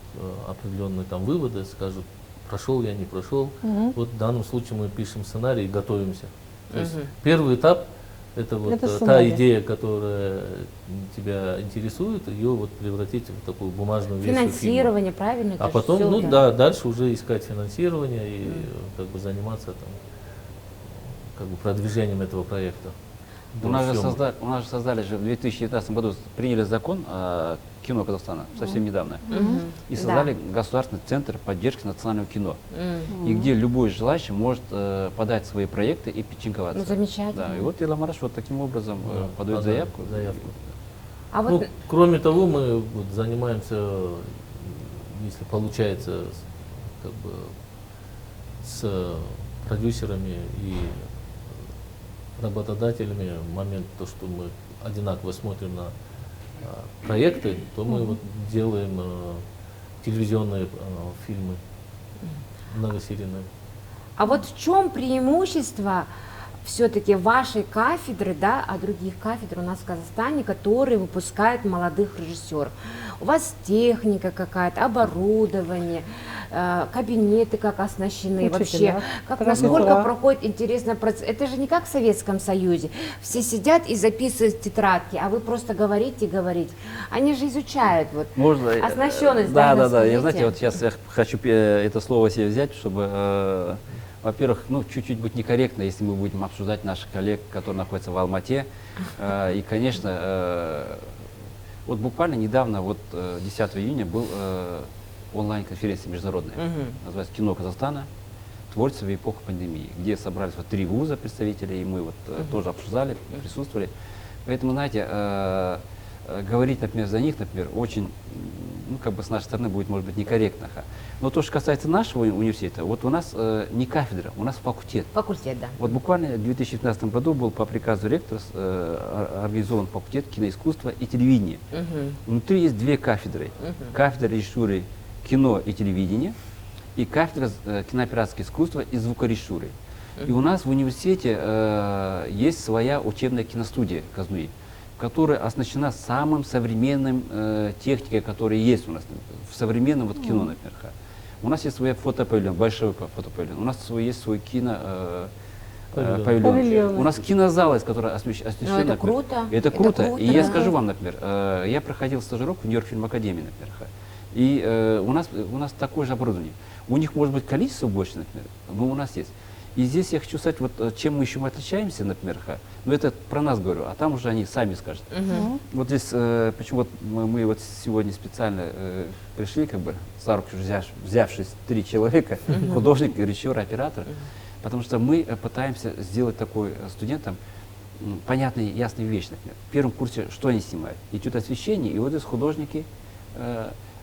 определенные там выводы, скажут, прошел я, не прошел. Вот в данном случае мы пишем сценарий и готовимся. То есть первый этап — это вот Это та сценарий. идея, которая тебя интересует, ее вот превратить в такую бумажную версию фильма. Финансирование, правильно? Это А же потом, всё, ну да. да, дальше уже искать финансирование и как бы заниматься там, как бы продвижением этого проекта. У нас же Съемок. создали же в 2019 году, приняли закон кино Казахстана совсем недавно. И Да. создали Государственный центр поддержки национального кино. И где любой желающий может подать свои проекты и печенковаться. Ну, замечательно. Да, и вот Ирлан Мараш вот таким образом подает Подали заявку. заявку. А вот Ну, кроме того, мы вот занимаемся, если получается, как бы с продюсерами и работодателями, момент то, что мы одинаково смотрим на проекты, то мы вот делаем телевизионные фильмы многосерийные. А вот в чем преимущество все-таки вашей кафедры, да, а других кафедр у нас в Казахстане, которые выпускают молодых режиссеров? У вас техника какая-то, оборудование, кабинеты как оснащены, Учителя, вообще, как профессора. насколько проходит интересный процесс. Это же не как в Советском Союзе. Все сидят и записывают в тетрадки, а вы просто говорите и говорите. Они же изучают вот. Можно, Оснащенность, да, да, да, да. Я, расскажите. знаете, вот сейчас я хочу это слово себе взять, чтобы, во-первых, ну, чуть-чуть быть некорректно, если мы будем обсуждать наших коллег, которые находятся в Алмате. И, конечно, вот буквально недавно, вот 10 июня, был онлайн-конференция международная, называется «Кино Казахстана. Творчество в эпоху пандемии», где собрались вот 3 вуза представителей, и мы вот тоже обсуждали, присутствовали. Поэтому, знаете, говорить, например, за них, например, очень, ну, как бы с нашей стороны будет, может быть, некорректно. Но то, что касается нашего университета, вот у нас не кафедра, у нас факультет. Факультет, да. Вот буквально в 2015 году был по приказу ректора организован факультет киноискусства и телевидения. Внутри есть 2 кафедры. Кафедра режиссуры кино и телевидения и кафедра кинооператорского искусства и звукорежиссуры. И у нас в университете есть своя учебная киностудия Казнуи, которая оснащена самым современным техникой, которая есть у нас в современном вот кино, например. У нас есть свой фотопавильон, большой фотопавильон. У нас есть свой павильон. Павильон. У нас кинозал, из которого освещен. Ну, это круто. Это круто. И я да. скажу вам, например, я проходил стажировку в Нью-Йорк фильм академии, например. И у нас такое же оборудование. У них может быть количество больше, например, но у нас есть. И здесь я хочу сказать, вот чем мы еще отличаемся, например, ну это про нас говорю, а там уже они сами скажут. Вот здесь, почему вот мы вот сегодня специально пришли, как бы, за руку взявшись 3 человека, художник, режиссер, оператор, потому что мы пытаемся сделать такой студентам понятная, ясная вещь, например. В первом курсе что они снимают? Идет освещение, и вот здесь художники,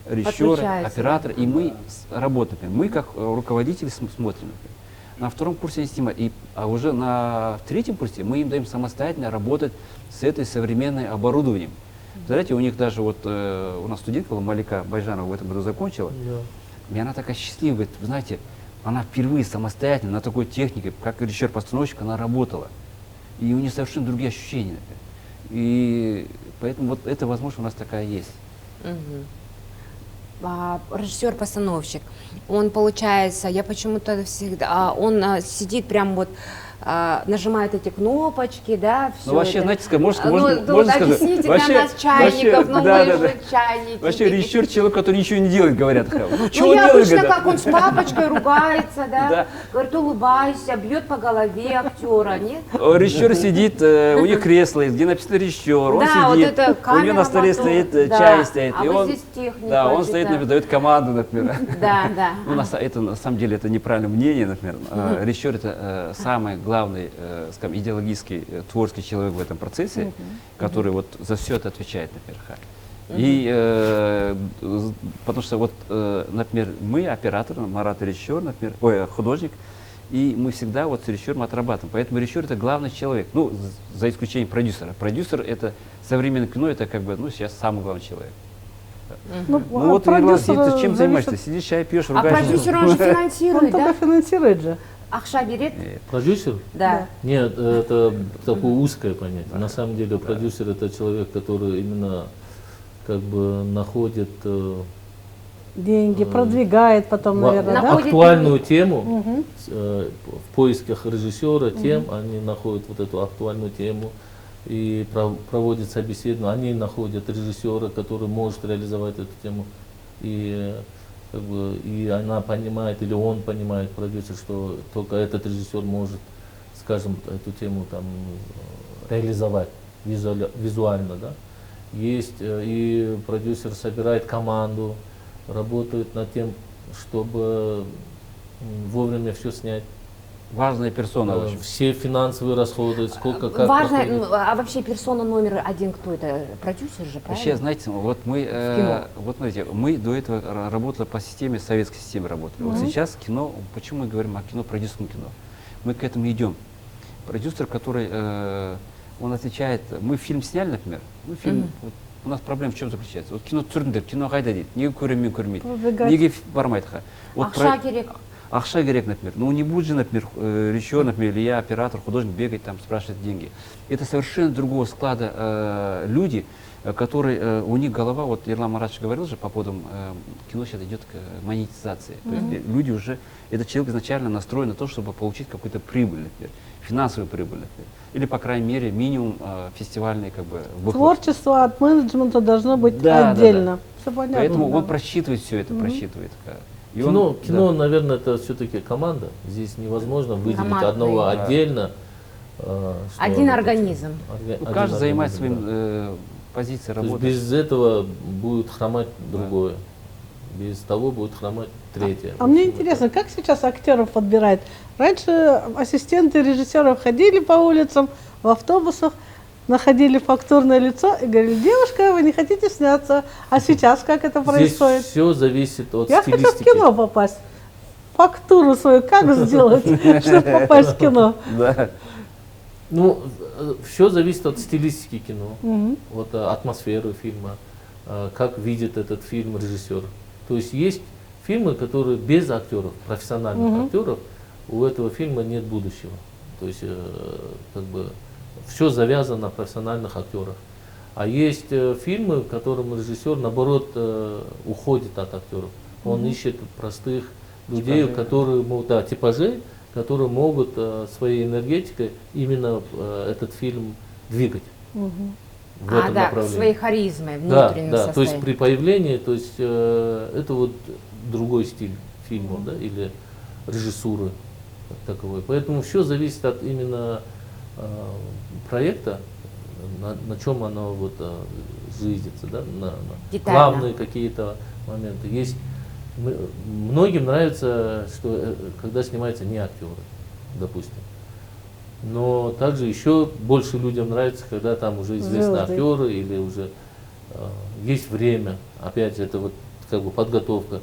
режиссеры, Подключаются, операторы, и мы работаем. Мы как руководители смотрим. На втором курсе они снимают, а уже на третьем курсе мы им даем самостоятельно работать с этой современной оборудованием. Знаете, у них даже вот у нас студентка была Малика Байжанова в этом году закончила, и она такая счастливая, говорит, вы знаете, она впервые самостоятельно на такой технике, как режиссер-постановщик, она работала. И у нее совершенно другие ощущения. И поэтому вот эта возможность у нас такая есть. Режиссер-постановщик, он получается, я почему-то всегда, он сидит прям вот, нажимает эти кнопочки, да, все. Ну вообще, знаете, можно вот сказать, объясните вообще, для нас чайников, ну да, мы да, же чайники. вообще режиссер человек, который ничего не делает, говорят. Ну, чего Ну я делает, обычно, говорят? как он с папочкой ругается, да, Да. говорит, улыбайся, бьет по голове актера, нет? Режиссер сидит, у них кресло есть, где написано режиссер, он Да, вот сидит, это у камера, него на столе мотор, стоит да, чай стоит, а и вот он, здесь техника, да, он стоит, что-то. например, дает команду, например. Да, да. Ну, это на самом деле это неправильное мнение, например. Режиссер это самый главный, скажем, идеологический, творческий человек в этом процессе, который вот за все это отвечает, например. И потому что вот, например, мы оператор, Марат режиссер, например, художник, и мы всегда вот с режиссером отрабатываем. Поэтому режиссер это главный человек, ну, за исключением продюсера. Продюсер это современное кино, это как бы, ну, сейчас самый главный человек. Ну, Ну вот, продюсер ты чем зависит- занимаешься? Сидишь, чай пьешь, А ругаешься. продюсер он же Он финансирует, только да? финансирует же. Акша берет? Продюсер? Да. Нет, это такое узкое понятие. На самом деле продюсер это человек, который именно как бы находит Деньги, продвигает потом, наверное, да? Находит актуальную тему Мгм. в поисках режиссера, тем они находят вот эту актуальную тему и проводят собеседование. Они находят режиссера, который может реализовать эту тему. И как бы, и она понимает, или он понимает, продюсер, что только этот режиссер может, скажем, эту тему там реализовать визуально, да. Есть и продюсер собирает команду, работает над тем, чтобы вовремя все снять. Важная персона очень. Все финансовые расходы, сколько как Важно, проходит. а вообще персона номер один кто это? Продюсер же, правильно? Вообще, знаете, вот мы, кино. вот смотрите, мы до этого работали по системе, советской системе работали. Вот сейчас кино, почему мы говорим о кино, продюсерском кино? Мы к этому идем. Продюсер, который, он отвечает, мы фильм сняли, например, мы фильм, вот у нас проблема в чем заключается? Вот кино түсірдіңдер, кино қайда дейді, неге көрермен Продвигать. неге бармайды? Вот Ақша керек. Ақша керек, например. Но не будет же, например, режиссер, например, или я, оператор, художник, бегать там, спрашивать деньги. Это совершенно другого склада люди, которые, у них голова, вот Ерлан Маратович говорил же по поводу, кино сейчас идет к монетизации. То есть люди уже, этот человек изначально настроен на то, чтобы получить какую-то прибыль, например, финансовую прибыль, например. Или, по крайней мере, минимум фестивальный как бы выхлоп. Творчество от менеджмента должно быть Да, отдельно. да, Все понятно. Поэтому да. он просчитывает все это, просчитывает. И Кино, да. наверное, это все-таки команда. Здесь невозможно выделить Командная одного игра. отдельно. Один организм. Ну, каждый занимает своим позицией То есть работы. без этого будет хромать другое. Без того будет хромать третье. А мне интересно, как сейчас актеров подбирают? Раньше ассистенты режиссеров ходили по улицам, в автобусах, находили фактурное лицо и говорили: девушка, вы не хотите сняться? А сейчас как это происходит? Здесь все зависит от Я хочу в стилистики. кино попасть. Фактуру свою как сделать, чтобы попасть в кино? Да. Ну, все зависит от стилистики кино, Мгм. от атмосферы фильма, как видит этот фильм режиссер. То есть есть фильмы, которые без актеров, профессиональных актеров, у этого фильма нет будущего. То есть как бы все завязано на профессиональных актерах. А есть фильмы, в котором режиссер, наоборот, уходит от актеров. Он ищет простых людей, Типажей. которые, да, типажей, которые могут своей энергетикой именно этот фильм двигать в этом Да, направлении. своей харизмой, Да, внутренним да, то есть состоянием. при появлении, то есть это вот другой стиль фильмов, да, или режиссуры как таковой. Поэтому все зависит от именно проекта, на чем оно вот зиждется, да, на Детально. главные какие-то моменты. Есть многим нравится, что когда снимаются не актеры, допустим. Но также еще больше людям нравится, когда там уже известные Звезды. актеры или уже есть время. Опять же, это вот как бы подготовка.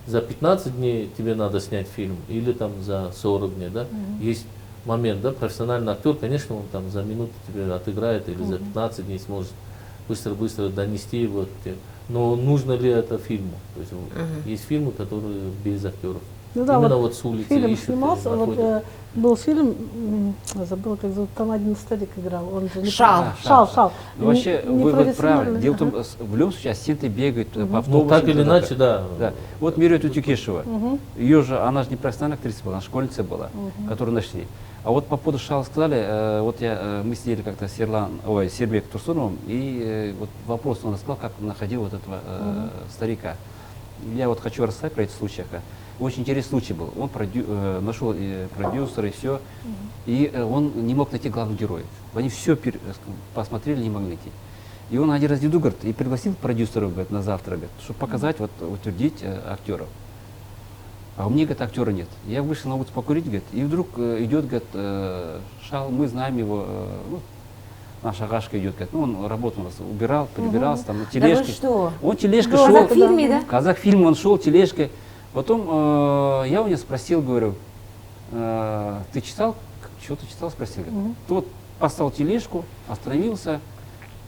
За 15 дней тебе надо снять фильм или там за 40 дней, да? Есть момент, да, профессиональный актер, конечно, он там за минуту тебе отыграет или за 15 дней сможет быстро-быстро донести его. Но нужно ли это фильму? То есть есть фильмы, которые без актеров. Ну да, Именно вот с улицы фильм ищут и снимался, находят. был фильм, забыл, как зовут, там один старик играл, он же не Шал. Шал. Ну, вообще, вы правы. профессиональный. Дело в том, в любом случае, ассистенты бегают по автобусам. Ну, так или туда-то. иначе, да. Да. Вот Мирет Утюкешева. Ее же, она же не профессиональная актриса была, она школьница была, которую нашли. А вот по поводу Шала сказали, вот мы сидели как-то с Сербек Турсуновым, и вот вопрос он рассказал, как он находил вот этого старика. Я вот хочу рассказать про эти случаи. Очень интересный случай был. Он нашел продюсера и все, и он не мог найти главных героев. Они все посмотрели, не могли найти. И он один раз иду, говорит, и пригласил продюсера, говорит, на завтра, говорит, чтобы показать, вот, утвердить актеров. А у меня, говорит, актера нет. Я вышел на улицу покурить, говорит, и вдруг идет, говорит, Шал, мы знаем его, наша Агашка идет, говорит, ну, он работал у нас, убирал, прибирался, там, на Да тележке. вы что? Он тележкой В шел. казахфильме, да? В казахфильме он шел тележкой. Потом я у него спросил, говорю, ты читал? Что ты читал? Спросил. Тот поставил тележку, остановился,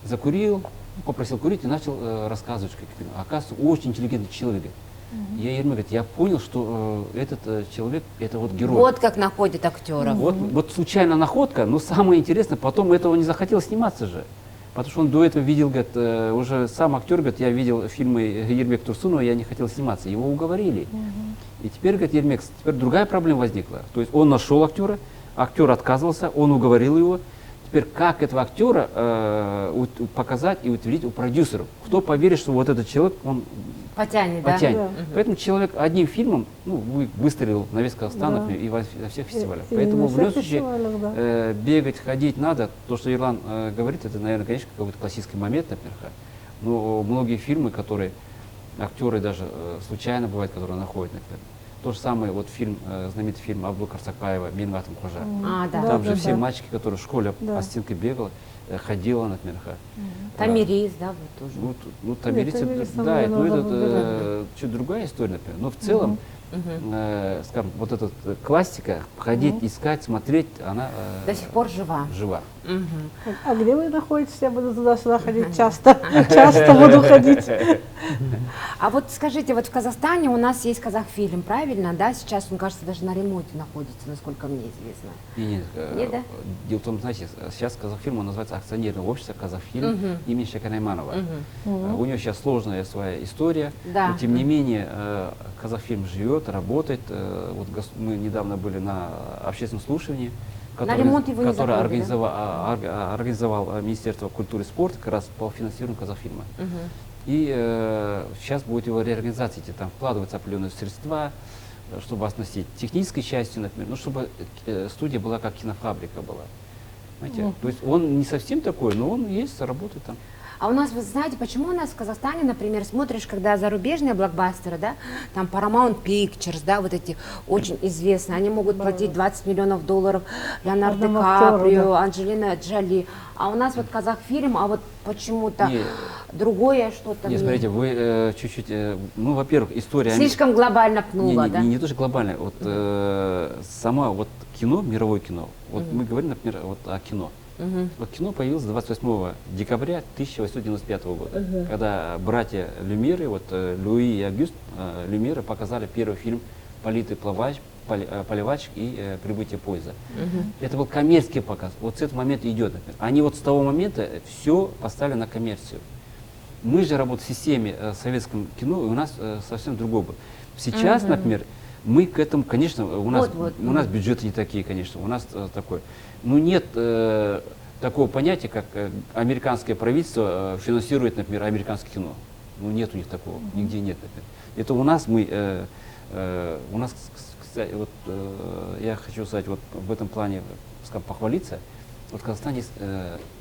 закурил, попросил курить и начал рассказывать. Оказывается, очень интеллигентный человек. Я ему говорю, я понял, что этот человек, это вот герой. Вот как находят актеров. Вот случайная находка, но самое интересное, потом этого не захотел сниматься же. Потому что он до этого видел, говорит, уже сам актер, говорит, я видел фильмы Ермек Турсунова, я не хотел сниматься. Его уговорили. И теперь, говорит, Ермек, теперь другая проблема возникла. То есть он нашел актера, актер отказывался, он уговорил его. Теперь как этого актера показать и утвердить у продюсеров? Кто поверит, что вот этот человек, он Потянет, да? потянет. Да. Поэтому человек одним фильмом выстрелил на весь Казахстан Да. и во всех фестивалях. И Поэтому на в любом всех случае фестивалях, да. бегать, ходить надо. То, что Ерлан говорит, это, наверное, конечно, какой-то классический момент, например. Но многие фильмы, которые актеры даже случайно бывают, которые находят, например. То же самое, вот фильм, знаменитый фильм Абдулкар Сакпаева «Мен в этом хожа». А, да. Там же да, все да. мальчики, которые в школе Да. ассистенткой бегала, ходила, например. Тамирис, да, вот тоже. Ну, Тамирис, Тамирис, да, наверное, ну, надо это чуть другая история, например. Но в целом, скажем, вот эта классика, ходить, искать, смотреть, она До сих пор жива. жива. Мгм. А где вы находитесь? Я буду туда-сюда ходить часто. Часто буду ходить. А вот скажите, вот в Казахстане у нас есть казахфильм, правильно, да? Сейчас, он, кажется, даже на ремонте находится, насколько мне известно. Нет, да? Дело в том, знаете, сейчас Казахфильм, он называется акционерное общество Казахфильм имени Шаканайманова. У него сейчас сложная своя история, Да. но тем не менее Казахфильм живет, работает. Вот мы недавно были на общественном слушании, ремонт его не которое закрыли, да? организовал Министерство культуры и спорта как раз по финансированию Казахфильма. И сейчас будет его реорганизация, там вкладываются определенные средства, чтобы оснастить технической частью, например, ну, чтобы студия была как кинофабрика была. Знаете? То есть он не совсем такой, но он есть, работает там. А у нас, вы знаете, почему у нас в Казахстане, например, смотришь, когда зарубежные блокбастеры, да, там Paramount Pictures, да, вот эти очень известные, они могут платить 20 миллионов долларов Леонардо Одному Ди актеру, Каприо, да. Анджелина Джоли, а у нас вот казахфильм, а вот почему-то Не. другое что-то. Нет, смотрите, вы чуть-чуть, ну, во-первых, история... Слишком глобально пнула, да? Не то, что глобальная, вот сама вот кино, мировое кино, вот мы говорим, например, вот о кино. Вот кино появилось 28 декабря 1895 года, когда братья Люмьеры, вот Луи и Агюст Люмьеры показали первый фильм «Политый поливачик» и «Прибытие поезда». Это был коммерческий показ. Вот с этого момента идет, например. Они вот с того момента все поставили на коммерцию. Мы же работаем в системе советском кино, и у нас совсем другое было. Сейчас, например, мы к этому, конечно, у нас бюджеты не такие, конечно, у нас такое. Но нет такого понятия, как американское правительство финансирует, например, американское кино. Ну, нет у них такого, нигде нет. Например. Это у нас кстати, вот, я хочу сказать, вот в этом плане, скажем, похвалиться. Вот в Казахстане есть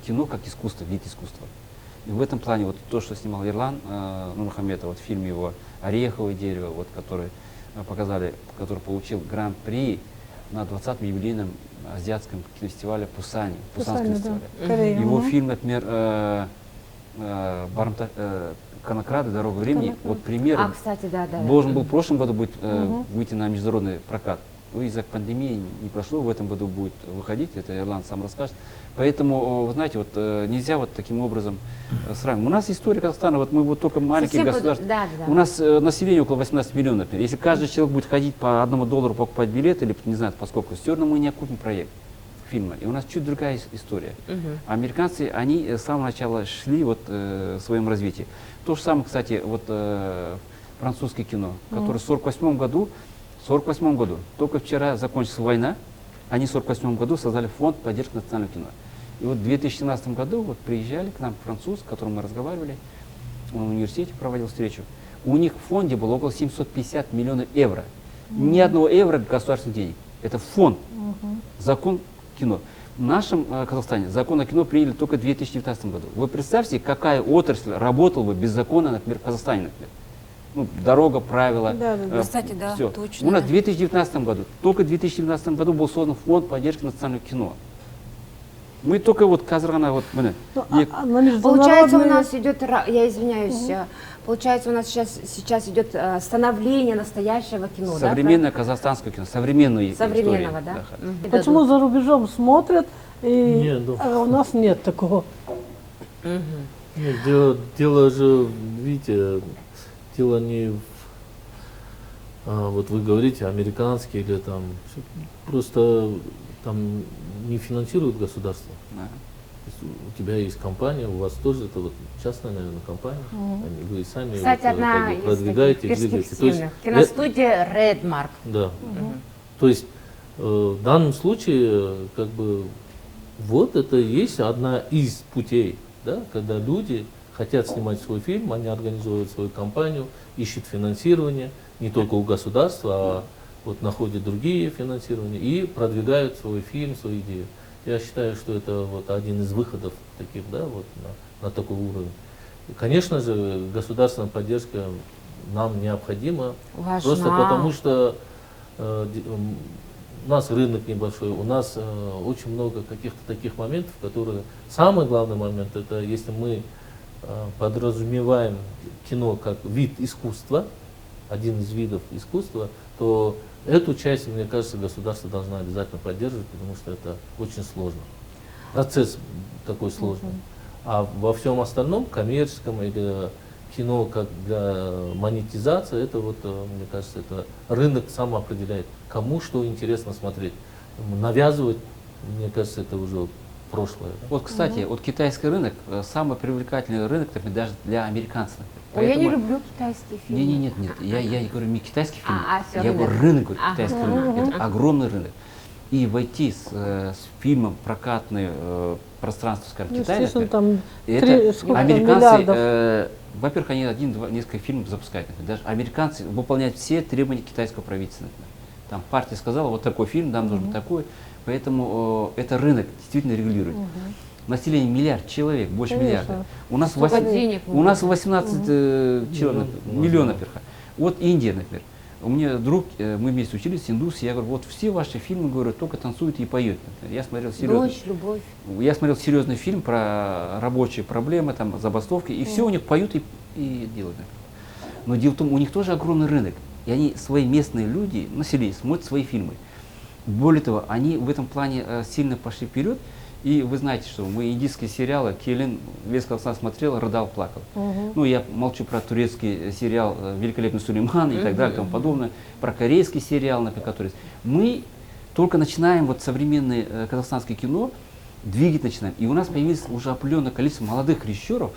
кино как искусство, вид искусства. И в этом плане вот то, что снимал Ерлан Нурмухаметов, вот фильм его «Ореховое дерево», вот, который показали, который получил гран-при на 20-м юбилейном азиатском кинофестивале Пусане, Пусанском Пусане, фестивале. да, Корея. Его Мгм. фильм, например, «Конокрады. Дорога времени», вот примерно, кстати, да. должен был в прошлом году выйти на международный прокат. Ну, из-за пандемии не прошло, в этом году будет выходить, это Ирланд сам расскажет. Поэтому, вы знаете, вот нельзя вот таким образом сравнивать. У нас история Казахстана, вот мы вот только маленькие Совсем государства. да. У нас население около 18 миллионов, например. Если каждый человек будет ходить по $1 покупать билет, или не знаю поскольку, все равно мы не окупим проект фильма. И у нас чуть другая история. Американцы, они с самого начала шли вот в своем развитии. То же самое, кстати, вот французское кино, которое в 48 году, только вчера закончилась война, они в 48 году создали фонд поддержки национального кино. И вот в 2017 году вот приезжали к нам француз, с которым мы разговаривали, он в университете проводил встречу. У них в фонде было около 750 миллионов евро. Ни одного евро государственных денег. Это фонд. Закон кино. В нашем Казахстане закон о кино приняли только в 2019 году. Вы представьте, какая отрасль работала бы без закона, например, в Казахстане, например. Ну, дорога, правила. Кстати, да, всё. точно. У нас в 2019 году, только в 2019 году был создан фонд поддержки национального кино. Мы только вот Казахстана, вот, Ну, я- на Получается, у международные- нас идет, я извиняюсь, получается, у нас сейчас идет становление настоящего кино, современное казахстанское кино, современную да? Современного, историю. да? Мгм. Почему за рубежом смотрят, и Нет, да. а у нас нет такого? Нет, дело же, видите, дело не в, вот вы говорите, американский или там, просто там не финансирует государство. Да. То есть у тебя есть компания, у вас тоже это вот частная, наверное, компания, вы и сами Кстати, вот, одна как бы из продвигаете, таких двигаете. То есть, перспективных. Киностудия Redmark. да. То есть в данном случае, как бы, вот это и есть одна из путей, да, когда люди хотят снимать свой фильм, они организуют свою компанию, ищут финансирование, не только у государства, а вот находят другие финансирования и продвигают свой фильм, свою идею. Я считаю, что это вот один из выходов таких, да, вот на такой уровень. И, конечно же, государственная поддержка нам необходима, Важна. просто потому что у нас рынок небольшой, у нас очень много каких-то таких моментов, которые... Самый главный момент, это если мы подразумеваем кино как вид искусства, один из видов искусства, то эту часть, мне кажется, государство должно обязательно поддерживать, потому что это очень сложно. Процесс такой сложный. А во всем остальном, коммерческом или кино как для монетизации, это вот, мне кажется, это рынок сам определяет, кому что интересно смотреть. Навязывать, мне кажется, это уже прошлое. Да? Вот, кстати, вот китайский рынок самый привлекательный рынок, например, даже для американцев. Ой, я не Поэтому- люблю китайские фильмы. Нет, я не говорю не китайский фильм, всё, я говорю рынок. рынок, говорю, Ага. китайский рынок. Это огромный рынок. И войти с фильмом в прокатное пространство, скажем, Ну, Китая, естественно, например, там это сколько там, американцы, миллиардов. во-первых, они один-два, несколько фильмов запускают. Например. Даже американцы выполняют все требования китайского правительства. Например. Там партия сказала, вот такой фильм, нам нужен такой. Поэтому это рынок действительно регулирует. Население миллиард человек, больше Конечно. миллиарда. У нас, Столько денег у нас много. 18 человек, миллионов, например. Вот Индия, например. У меня друг, мы вместе учились, индус, я говорю, вот все ваши фильмы, говорю, только танцуют и поют. Например. Я смотрел серьезный, Дочь, любовь. я смотрел серьезный фильм про рабочие проблемы, там, забастовки, и все у них поют и делают. Например. Но дело в том, у них тоже огромный рынок. И они, свои местные люди, население, смотрят свои фильмы. Более того, они в этом плане сильно пошли вперед. И вы знаете, что мы индийские сериалы, Келин, весь Казахстан смотрел, рыдал, плакал. Ну, я молчу про турецкий сериал «Великолепный Сулейман» и так далее, и тому подобное, про корейский сериал, например, который... Мы только начинаем вот современное казахстанское кино двигать начинаем. И у нас появилось уже определенное количество молодых режиссеров,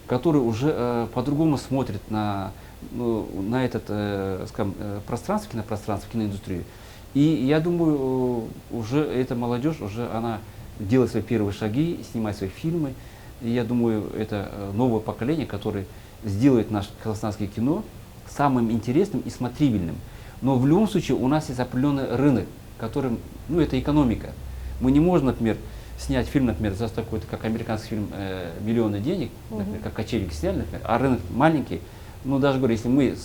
которые уже по-другому смотрят на это, скажем, пространство, кинопространство, киноиндустрию. И я думаю, уже эта молодежь, уже она делает свои первые шаги, снимает свои фильмы. И я думаю, это новое поколение, которое сделает наше казахстанское кино самым интересным и смотрибельным. Но в любом случае у нас есть определенный рынок, который, ну, это экономика. Мы не можем, например, снять фильм, например, за такой-то, как американский фильм, миллионы денег, например, как «Кочевники» сняли, например, а рынок маленький, Ну, даже говорю, если мы,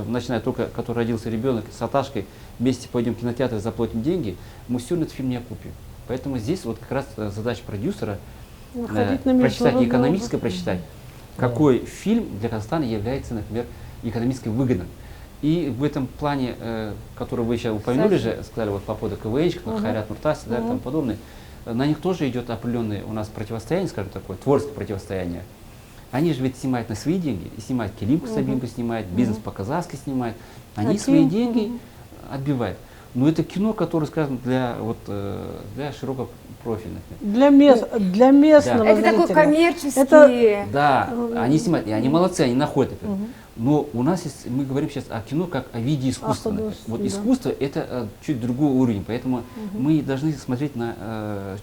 начиная только, который родился ребенок, с Аташкой, вместе пойдем в кинотеатр, заплатим деньги, мы все равно этот фильм не окупим. Поэтому здесь вот как раз задача продюсера Выходить на прочитать, не международный экономическое опыт. прочитать, какой фильм для Казахстана является, например, экономически выгодным. И в этом плане, который вы сейчас упомянули же, сказали вот по поводу КВНщиков, Хайрат Нуртас и тому подобное, на них тоже идет определенное у нас противостояние, скажем такое, творческое противостояние. Они же ведь снимают на свои деньги, и снимают Келимку Сабинку, снимают, бизнес по-казахски снимают. Они свои деньги отбивают. Но это кино, которое, скажем, для широкопрофильных. Для местного Это такой зрителя. коммерческий. Да, они снимают, и они молодцы, они находят это. Но у нас есть, мы говорим сейчас о кино как о виде искусства. Вот искусство это чуть другой уровень, поэтому мы должны смотреть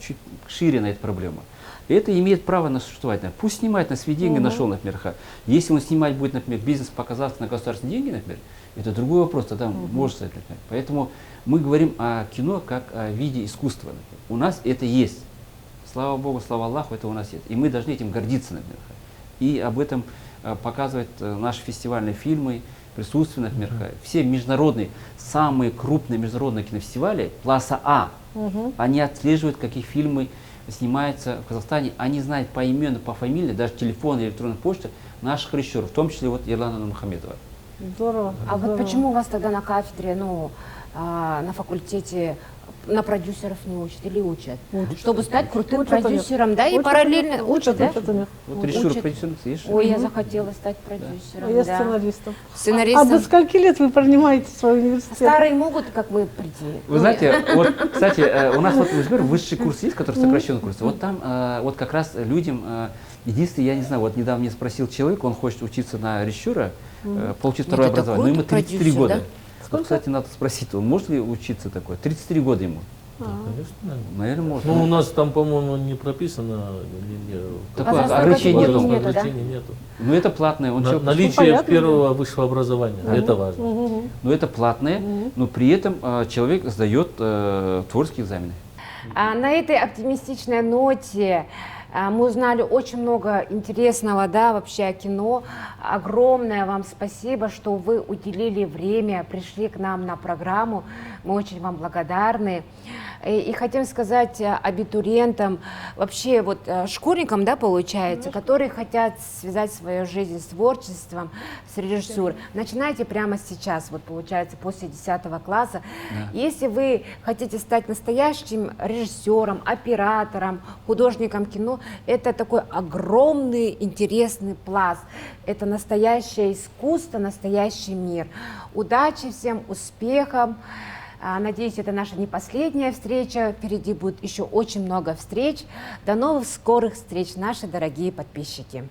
чуть шире на эту проблему. Это имеет право на существовать. Пусть снимает на свои деньги, нашел, например, если он снимать будет, например, бизнес по-казахски на государственные деньги, например, это другой вопрос, тогда может стать. Поэтому мы говорим о кино как о виде искусства. Например. У нас это есть. Слава Богу, слава Аллаху, это у нас есть. И мы должны этим гордиться, например. И об этом показывать наши фестивальные фильмы, присутствие, например, все международные, самые крупные международные кинофестивали класса А, они отслеживают, какие фильмы снимаются в Казахстане, они знают поименно, по фамилии, даже телефон, электронная почта наших режиссеров, в том числе вот Ерлана Нурмухаметова. Здорово. А здорово. вот почему у вас тогда на кафедре, на факультете на продюсеров не учат или учат? Чтобы стать крутым Учат у них. продюсером, да? И Учат параллельно у них, учат, да? учат у них. Вот режиссер, Учат. продюсер, есть? Ой, я захотела стать продюсером. А я да. сценаристом. А Сценаристом. до скольки лет вы принимаете свой университет? Старые могут, как мы, прийти? Вы знаете, вот, кстати, у нас вот, например, высший курс есть, который сокращенный курс. Вот там вот как раз людям, единственное, я не знаю, вот недавно мне спросил человек, он хочет учиться на режиссера, получить второе Это образование, но ему такой 33 продюсер, года. да? Вот, кстати, надо спросить, он может ли учиться такое? 33 года ему. Конечно. Наверное, может. Ну, у нас там, по-моему, не прописано. Такое Возрастной ограничение категории нету. нету, да? Ограничений нету. Но это платное. Он человек- Наличие понятно, первого высшего образования. Это важно. но это платное, но при этом человек сдает творческие экзамены. На этой оптимистичной ноте мы узнали очень много интересного, да, вообще о кино. Огромное вам спасибо, что вы уделили время, пришли к нам на программу. Мы очень вам благодарны. И хотим сказать абитуриентам, вообще вот школьникам, да, получается, которые хотят связать свою жизнь с творчеством, с режиссурой. Начинайте прямо сейчас, вот получается, после 10 класса. Если вы хотите стать настоящим режиссером, оператором, художником кино, это такой огромный интересный пласт. Это настоящее искусство, настоящий мир. Удачи всем, успехов. Надеюсь, это наша не последняя встреча. Впереди будет еще очень много встреч. До новых скорых встреч, наши дорогие подписчики.